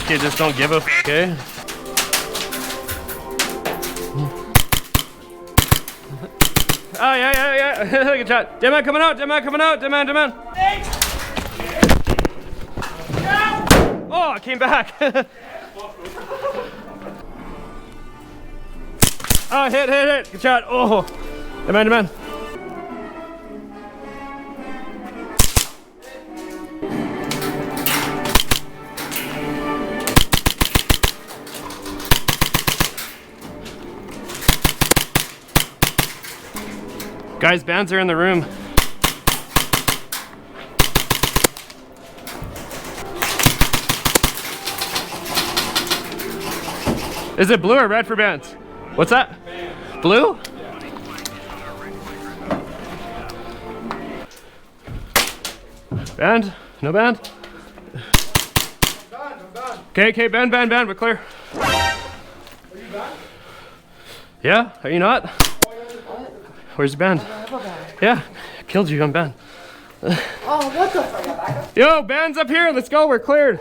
kid just don't give a f, okay? Oh, yeah. Good shot. Dead man coming out, dead man coming out, dead man. Oh, I came back. Oh, hit. Good shot. Oh, dead man. Guys, bands are in the room. Is it blue or red for bands? What's that? Blue? Band? No band? I'm done. Okay, band, we're clear. Are you done? Yeah, are you not? Where's your band? Yeah, I killed you on band. Oh, what the fuck? Yo, band's up here, let's go, we're cleared.